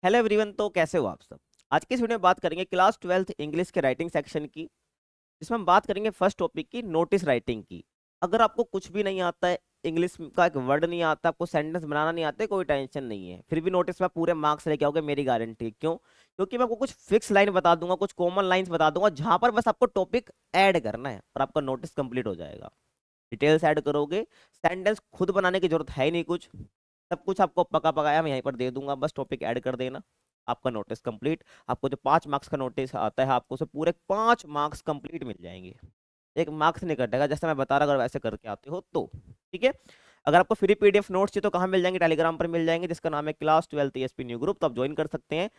Hello everyone. तो कैसे हो आप सब। आज की इस वीडियो में बात करेंगे क्लास 12th इंग्लिश के राइटिंग सेक्शन की, जिसमें हम बात करेंगे फर्स्ट टॉपिक की, नोटिस राइटिंग की। अगर आपको कुछ भी नहीं आता है, इंग्लिश का एक वर्ड नहीं आता, आपको सेंटेंस बनाना नहीं आता है, कोई टेंशन नहीं है, फिर भी नोटिस में आप पूरे मार्क्स लेके आओगे, मेरी गारंटी। क्यों? क्योंकि मैं आपको कुछ फिक्स लाइन बता दूंगा, कुछ कॉमन लाइंस बता दूंगा, जहां पर बस आपको टॉपिक ऐड करना है और आपका नोटिस कंप्लीट हो जाएगा। डिटेल्स ऐड करोगे, सेंटेंस खुद बनाने की जरूरत है ही नहीं कुछ, सब कुछ आपको पका पकाया मैं यहीं पर दे दूंगा, बस टॉपिक ऐड कर देना, आपका नोटिस कंप्लीट। आपको जो 5 मार्क्स का नोटिस आता है, आपको उसे पूरे 5 मार्क्स कंप्लीट मिल जाएंगे। एक मार्क्स नहीं कटेगा, जैसे मैं बता रहा, अगर वैसे करके आते हो तो। ठीक है। अगर आपको फ्री पीडीएफ नोट्स चाहिए तो कहाँ मिल जाएंगे? टेलीग्राम पर मिल जाएंगे, जिसका नाम है class 12th ESP new group, तो आप ज्वाइन कर सकते हैं।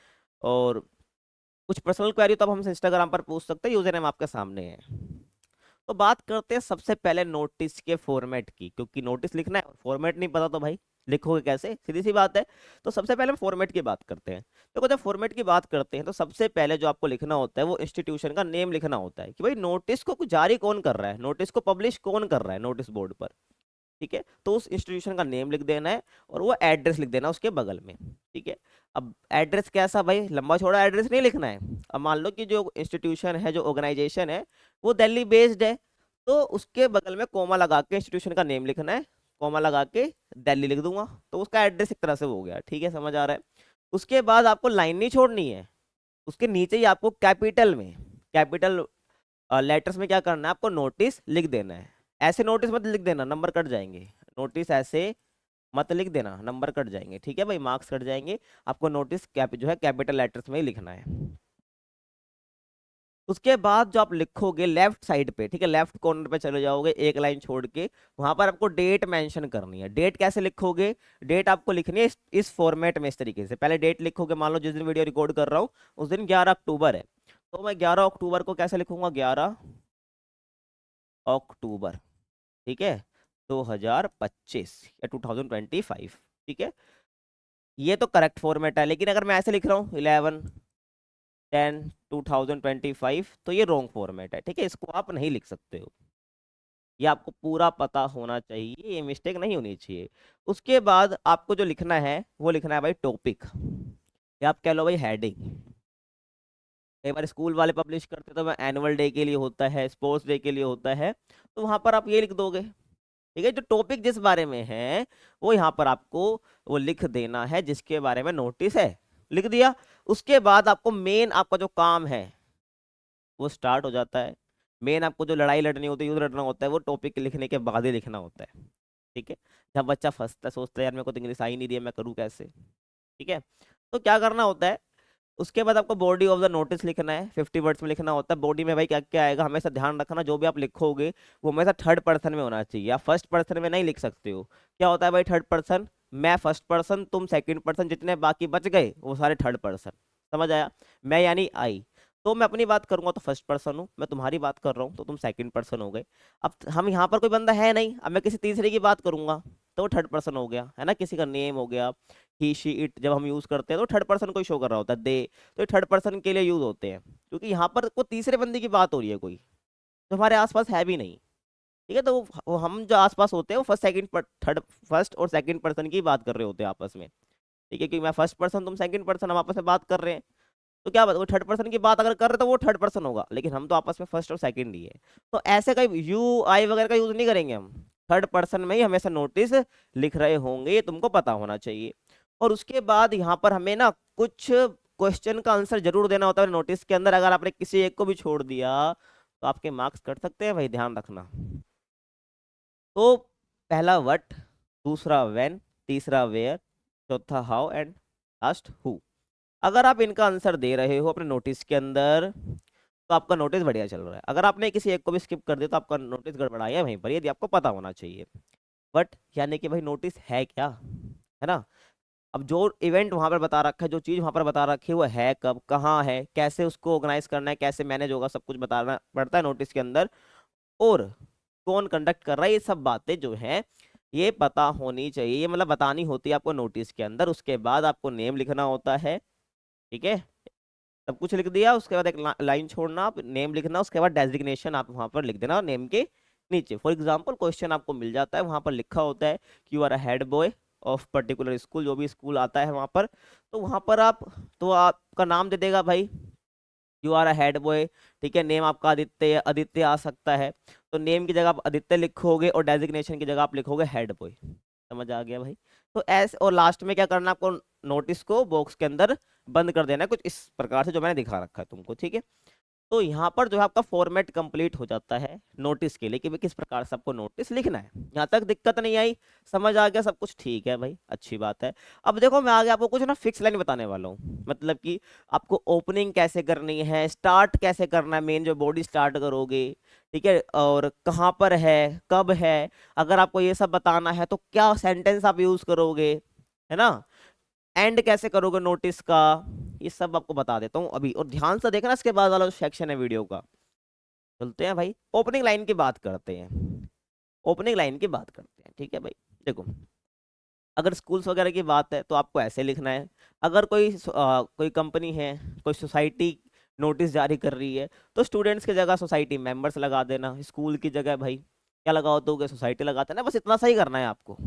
और कुछ पर्सनल क्वेरी तो आप हमसे इंस्टाग्राम पर पूछ सकते हैं, यूजर नेम आपके सामने है। तो बात करते हैं सबसे पहले नोटिस के फॉर्मेट की, क्योंकि नोटिस लिखना है, फॉर्मेट नहीं पता तो भाई लिखोगे कैसे? सीधी सी बात है। तो सबसे पहले हम फॉर्मेट की बात करते हैं। देखो, जब फॉर्मेट की बात करते हैं तो सबसे पहले जो आपको लिखना होता है वो इंस्टीट्यूशन का नेम लिखना होता है, कि भाई नोटिस को जारी कौन कर रहा है, नोटिस को पब्लिश कौन कर रहा है नोटिस बोर्ड पर। ठीक है, तो उस इंस्टीट्यूशन का नेम लिख देना है और वो एड्रेस लिख देना उसके बगल में। ठीक है। अब एड्रेस कैसा भाई? लंबा चौड़ा एड्रेस नहीं लिखना है। अब मान लो कि जो इंस्टीट्यूशन है, जो ऑर्गेनाइजेशन है, वो दिल्ली बेस्ड है, तो उसके बगल में कोमा लगा के इंस्टीट्यूशन का नेम लिखना है। कोमा लगा के दिल्ली लिख दूंगा, तो उसका एड्रेस एक तरह से हो गया। ठीक है, समझ आ रहा है? उसके बाद आपको लाइन नहीं छोड़नी है, उसके नीचे ही आपको कैपिटल में, कैपिटल लेटर्स में क्या करना है, आपको नोटिस लिख देना है। ऐसे नोटिस मत लिख देना, नंबर कट जाएंगे। नोटिस ऐसे मत लिख देना, नंबर कट जाएंगे। ठीक है भाई, मार्क्स कट जाएंगे। आपको नोटिस कैप जो है कैपिटल लेटर्स में ही लिखना है। उसके बाद जो आप लिखोगे लेफ्ट साइड पे, ठीक है, लेफ्ट कॉर्नर पे चले जाओगे एक लाइन छोड़ के, वहां पर आपको डेट मेंशन करनी है। डेट कैसे लिखोगे? डेट आपको लिखनी है इस फॉर्मेट में, इस तरीके से। पहले डेट लिखोगे, मान लो जिस दिन वीडियो रिकॉर्ड कर रहा हूँ उस दिन 11 अक्टूबर है, तो मैं 11 अक्टूबर को कैसे लिखूंगा? 11 अक्टूबर। ठीक है, 2025 या 2025। ठीक है, ये तो करेक्ट फॉर्मेट है। लेकिन अगर मैं ऐसे लिख रहा हूँ 11/10/2025, तो ये रॉन्ग फॉर्मेट है। ठीक है, इसको आप नहीं लिख सकते हो, ये आपको पूरा पता होना चाहिए, ये मिस्टेक नहीं होनी चाहिए। उसके बाद आपको जो लिखना है वो लिखना है भाई टॉपिक, या आप कह लो भाई हेडिंग। कई बार स्कूल वाले पब्लिश करते तो एनुअल डे के लिए होता है, स्पोर्ट्स डे के लिए होता है, तो वहां पर आप ये लिख दोगे। ठीक है, जो टॉपिक जिस बारे में है वो यहाँ पर आपको वो लिख देना है, जिसके बारे में नोटिस है, लिख दिया। उसके बाद आपको मेन आपका जो काम है वो स्टार्ट हो जाता है। मेन आपको जो लड़ाई लड़नी होती है, युद्ध लड़ना होता है, वो टॉपिक लिखने के बाद ही लिखना होता है। ठीक है। जब बच्चा फंसता है, सोचता है यार मेरे को तो इंग्लिश आ ही नहीं रही है, मैं करूँ कैसे? ठीक है, तो क्या करना होता है? उसके बाद आपको बॉडी ऑफ द नोटिस लिखना है, 50 वर्ड्स में लिखना होता है। बॉडी में भाई क्या क्या आएगा, हमेशा ध्यान रखना, जो भी आप लिखोगे वो हमेशा थर्ड पर्सन में होना चाहिए। आप फर्स्ट पर्सन में नहीं लिख सकते हो। क्या होता है भाई थर्ड पर्सन? मैं फर्स्ट पर्सन, तुम सेकंड पर्सन, जितने बाकी बच गए वो सारे थर्ड पर्सन। समझ आया? मैं यानी आई, तो मैं अपनी बात करूंगा तो फर्स्ट पर्सन हूँ, मैं तुम्हारी बात कर रहा हूँ तो तुम सेकंड पर्सन हो गए। अब हम यहाँ पर कोई बंदा है नहीं, अब मैं किसी तीसरे की बात करूंगा तो वो थर्ड पर्सन हो गया, है ना? किसी का नेम हो गया, ही शी इट, जब हम यूज करते हैं तो थर्ड पर्सन को शो कर रहा होता है, दे। तो ये थर्ड पर्सन के लिए यूज होते हैं, क्योंकि यहाँ पर कोई तीसरे बंदे की बात हो रही है, कोई जो हमारे आसपास है भी नहीं। ठीक है, तो वो हम जो आसपास होते हैं वो फर्स्ट सेकंड थर्ड, फर्स्ट और सेकंड पर्सन की बात कर रहे होते हैं आपस में। ठीक है, क्योंकि मैं फर्स्ट पर्सन, तुम सेकंड पर्सन, हम आपस में बात कर रहे हैं, तो क्या बात, वो थर्ड पर्सन की बात अगर कर रहे तो वो थर्ड पर्सन होगा, लेकिन हम तो आपस में फर्स्ट और सेकंड ही है। तो ऐसे कहीं यू आई वगैरह का यूज नहीं करेंगे हम, थर्ड पर्सन में ही हमेशा नोटिस लिख रहे होंगे, ये तुमको पता होना चाहिए। और उसके बाद यहाँ पर हमें ना कुछ क्वेश्चन का आंसर जरूर देना होता है नोटिस के अंदर। अगर आपने किसी एक को भी छोड़ दिया तो आपके मार्क्स कट सकते हैं भाई, ध्यान रखना। तो पहला व्हाट, दूसरा व्हेन, तीसरा वेयर, चौथा हाउ एंड लास्ट हु। अगर आप इनका आंसर दे रहे हो अपने नोटिस के अंदर तो आपका नोटिस बढ़िया चल रहा है। अगर आपने किसी एक को भी स्किप कर दिया तो आपका नोटिस गड़बड़ाया है वहीं पर, यदि आपको पता होना चाहिए। बट यानी कि भाई नोटिस है क्या, है ना? अब जो इवेंट वहां पर बता रखा है, जो चीज वहां पर बता रखी है, वो है कब, कहाँ है, कैसे उसको ऑर्गेनाइज करना है, कैसे मैनेज होगा, सब कुछ बताना पड़ता है नोटिस के अंदर। और कौन कंडक्ट कर रहा है, ये सब बातें जो है ये पता होनी चाहिए, ये मतलब बतानी होती है आपको नोटिस के अंदर। उसके बाद आपको नेम लिखना होता है। ठीक है, सब कुछ लिख दिया, उसके बाद एक लाइन छोड़ना, आप नेम लिखना, उसके बाद डेजिग्नेशन आप वहां पर लिख देना नेम के नीचे। फॉर एग्जाम्पल क्वेश्चन आपको मिल जाता है, वहां पर लिखा होता है कि you are a head boy of particular school, जो भी स्कूल आता है वहाँ पर, तो वहाँ पर आप, तो आपका नाम दे देगा भाई, you are a head boy. ठीक है, नेम आपका आदित्य या आदित्य आ सकता है, तो नेम की जगह आप आदित्य लिखोगे और डेजिग्नेशन की जगह आप लिखोगे हेड बॉय। समझ आ गया भाई? तो ऐसे, और लास्ट में क्या करना है आपको, नोटिस को बॉक्स के अंदर बंद कर देना है, कुछ इस प्रकार से जो मैंने दिखा रखा है तुमको। ठीक है, तो यहाँ पर जो है आपका फॉर्मेट कंप्लीट हो जाता है नोटिस के लिए, कि भाई किस प्रकार से आपको नोटिस लिखना है। यहाँ तक दिक्कत नहीं आई, समझ आ गया, सब कुछ ठीक है भाई, अच्छी बात है। अब देखो मैं आगे आपको कुछ ना फिक्स लाइन बताने वाला हूँ, मतलब कि आपको ओपनिंग कैसे करनी है, स्टार्ट कैसे करना है, मेन जो बॉडी स्टार्ट करोगे, ठीक है, और कहाँ पर है, कब है, अगर आपको ये सब बताना है तो क्या सेंटेंस आप यूज करोगे, है ना, एंड कैसे करोगे नोटिस का, ये सब आपको बता देता हूँ अभी, और ध्यान से देखना इसके बाद वाला जो सेक्शन है वीडियो का। चलते हैं भाई, ओपनिंग लाइन की बात करते हैं, ओपनिंग लाइन की बात करते हैं। ठीक है भाई, देखो अगर स्कूल्स वगैरह की बात है तो आपको ऐसे लिखना है। अगर कोई कंपनी है, कोई सोसाइटी नोटिस जारी कर रही है, तो स्टूडेंट्स की जगह सोसाइटी मेंबर्स लगा देना, स्कूल की जगह भाई क्या लगाओ दोगे, सोसाइटी लगाते ना, बस इतना सही करना है आपको,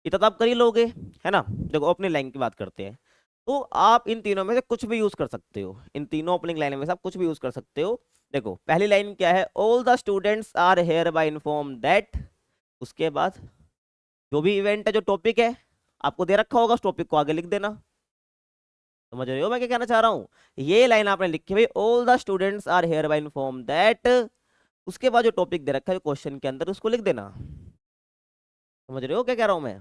इतना तो आप कर ही लोगे, है ना। देखो ओपनिंग लाइन की बात करते हैं, तो आप इन तीनों में से कुछ भी यूज कर सकते हो, इन तीनों ओपनिंग लाइन में से आप कुछ भी यूज कर सकते हो। देखो पहली लाइन क्या है, all the students are hereby inform that, उसके बाद जो भी इवेंट है, जो टॉपिक है आपको दे रखा होगा, उस टॉपिक को आगे लिख देना। समझ रहे हो मैं क्या कहना चाह रहा हूँ? ये लाइन आपने लिखी भाई, all the students are hereby inform that, उसके बाद जो टॉपिक दे रखा है क्वेश्चन के अंदर उसको लिख देना। समझ रहे हो क्या कह रहा हूं मैं?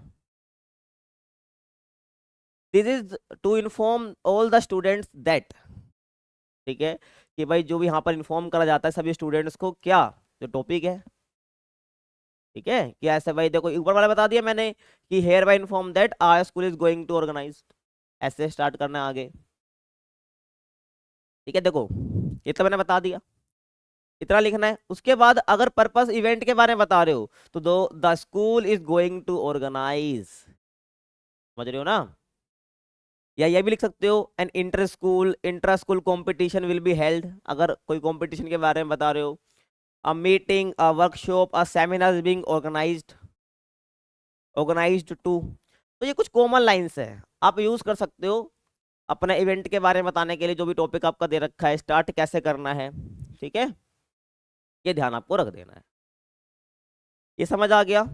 This is to inform all the students that, ठीक है, कि भाई जो भी यहाँ पर इन्फॉर्म करा जाता है सभी स्टूडेंट्स को, क्या जो टॉपिक है। ठीक है, कि ऐसे भाई देखो ऊपर वाला बता दिया मैंने कि hereby inform that our school is going to organise, ऐसे स्टार्ट करना है आगे। ठीक है, देखो ये तो मैंने बता दिया, इतना लिखना है। उसके बाद अगर पर्पस इवेंट के बारे में बता रहे हो तो दो the school is going to organise, समझ रहे हो ना। या ये भी लिख सकते हो, an inter school competition will be held, अगर कोई कॉम्पिटिशन के बारे में बता रहे हो। A meeting, a workshop, a seminar being organised too. तो ये कुछ कॉमन लाइंस है, आप यूज कर सकते हो अपने इवेंट के बारे में बताने के लिए, जो भी टॉपिक आपका दे रखा है, स्टार्ट कैसे करना है। ठीक है, ये ध्यान आपको रख देना है। ये समझ आ गया?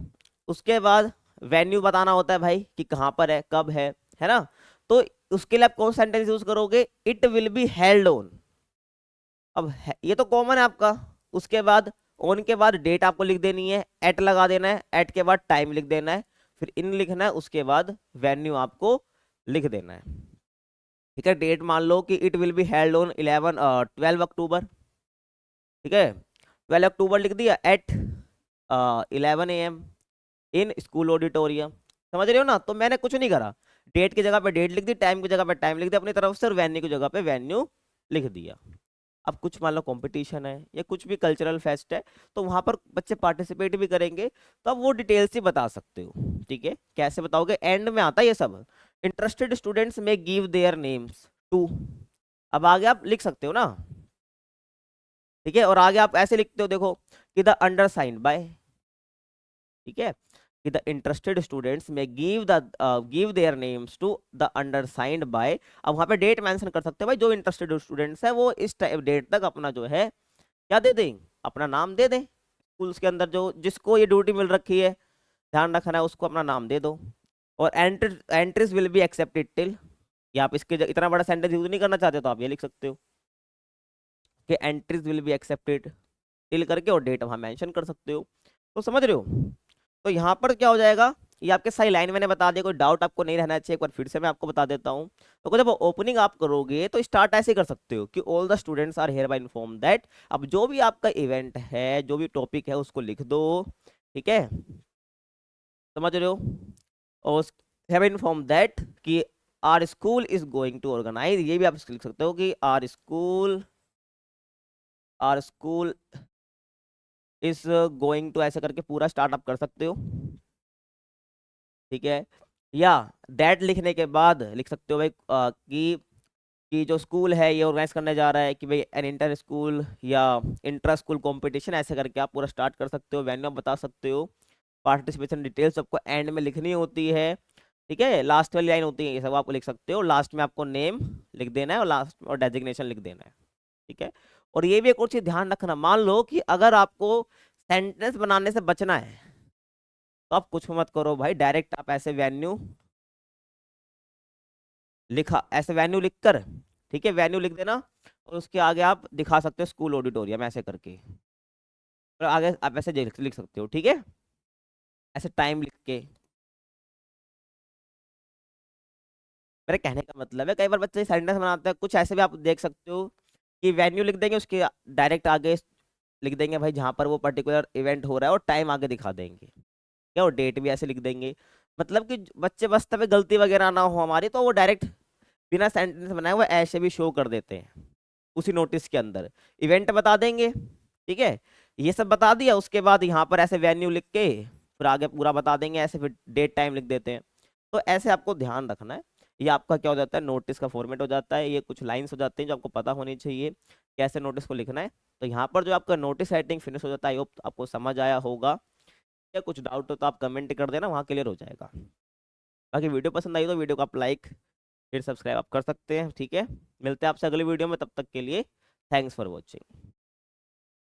उसके बाद वेन्यू बताना होता है भाई कि कहाँ पर है, कब है ना। तो उसके लिए आप कौन सा सेंटेंस यूज करोगे, it will be held on. अब ये तो कॉमन है आपका। उसके बाद ऑन के बाद डेट आपको लिख देनी है, एट लगा देना है, एट के बाद टाइम लिख देना है, फिर इन लिखना है, उसके बाद वेन्यू आपको लिख देना है। ठीक है, डेट मान लो कि it will be held on 12 October. ठीक है, 12 अक्टूबर लिख दिया at 11 AM in school auditorium. समझ रहे हो ना, तो मैंने कुछ नहीं करा, डेट की जगह पे डेट लिख दी, टाइम की जगह पे टाइम लिख दिया अपनी तरफ से, और वेन्यू की जगह पे वेन्यू लिख दिया। अब कुछ मान लो कंपटीशन है या कुछ भी कल्चरल फेस्ट है, तो वहां पर बच्चे पार्टिसिपेट भी करेंगे, तो अब वो डिटेल्स ही बता सकते हो। ठीक है, कैसे बताओगे, एंड में आता है ये सब, interested students may give their names to. अब आगे आप लिख सकते हो ना। ठीक है, और आगे आप ऐसे लिखते हो, देखो कि द अंडर साइंड बाय, ठीक है, कि the interested students may give their names to the undersigned by. अब वहां पे डेट मेंशन कर सकते हैं भाई, जो इंटरेस्टेड स्टूडेंट्स है वो इस डेट तक अपना जो है क्या दे दें, अपना नाम दे दें। स्कूल्स के अंदर जो जिसको ये ड्यूटी मिल रखी है, ध्यान रखना है, उसको अपना नाम दे दो। और entries will be accepted till, या आप इसके इतना बड़ा सेंटेंस यूज नहीं करना चाहते तो आप ये लिख सकते हो कि entries will be accepted till करके, और डेट वहां मेंशन कर सकते हो। तो समझ रहे हो? तो यहाँ पर क्या हो जाएगा, ये आपके सही लाइन मैंने बता दिया, कोई डाउट आपको नहीं रहना चाहिए, एक बार फिर से मैं आपको बता देता हूँ। तो जब ओपनिंग आप करोगे तो स्टार्ट ऐसे कर सकते हो कि all the students are hereby inform that. अब जो भी आपका इवेंट है, जो भी टॉपिक है, उसको लिख दो। ठीक है, समझ रहे हो? और हैव इन्फॉर्म दैट कि our school is going to organise, ये भी आप लिख सकते हो कि our school is going to, ऐसे करके पूरा स्टार्ट आप कर सकते हो। ठीक है, या दैट लिखने के बाद लिख सकते हो भाई कि जो स्कूल है ये ऑर्गेनाइज करने जा रहा है, कि भाई एन इंटर स्कूल या इंट्रा स्कूल कंपटीशन, ऐसे करके आप पूरा स्टार्ट कर सकते हो। वेन्यू आप बता सकते हो, पार्टिसिपेशन डिटेल्स आपको एंड में लिखनी होती है। ठीक है, लास्ट वाली लाइन होती है ये सब आपको लिख सकते हो, लास्ट में आपको नेम लिख देना है और लास्ट और डेजिग्नेशन लिख देना है। ठीक है, और ये भी एक और चीज ध्यान रखना, मान लो कि अगर आपको सेंटेंस बनाने से बचना है तो आप कुछ मत करो भाई, डायरेक्ट आप ऐसे वेन्यू लिखा, ऐसे वेन्यू लिखकर, ठीक है, वेन्यू लिख देना, और उसके आगे आप दिखा सकते हो स्कूल ऑडिटोरियम ऐसे करके, और आगे आप ऐसे लिख सकते हो। ठीक है, ऐसे टाइम लिख के। मेरे कहने का मतलब है कई बार बच्चे सेंटेंस बनाते हैं कुछ ऐसे भी आप देख सकते हो कि वेन्यू लिख देंगे, उसके डायरेक्ट आगे लिख देंगे भाई जहां पर वो पर्टिकुलर इवेंट हो रहा है, और टाइम आगे दिखा देंगे, क्या, और डेट भी ऐसे लिख देंगे। मतलब कि बच्चे वास्तव में गलती वगैरह ना हो हमारी, तो वो डायरेक्ट बिना सेंटेंस बनाए वो ऐसे भी शो कर देते हैं उसी नोटिस के अंदर, इवेंट बता देंगे। ठीक है, ये सब बता दिया, उसके बाद यहाँ पर ऐसे वेन्यू लिख के फिर आगे पूरा बता देंगे ऐसे, फिर डेट टाइम लिख देते हैं। तो ऐसे आपको ध्यान रखना है, ये आपका क्या हो जाता है, नोटिस का फॉर्मेट हो जाता है, ये कुछ लाइंस हो जाते हैं जो आपको पता होनी चाहिए कैसे नोटिस को लिखना है। तो यहाँ पर जो आपका नोटिस राइटिंग फिनिश हो जाता है, आई होप आपको समझ आया होगा। या कुछ डाउट हो तो आप कमेंट कर देना, वहाँ क्लियर हो जाएगा। बाकी वीडियो पसंद आई तो वीडियो को आप लाइक फिर सब्सक्राइब आप कर सकते हैं। ठीक है, मिलते हैं आपसे अगली वीडियो में, तब तक के लिए थैंक्स फॉर वॉचिंग।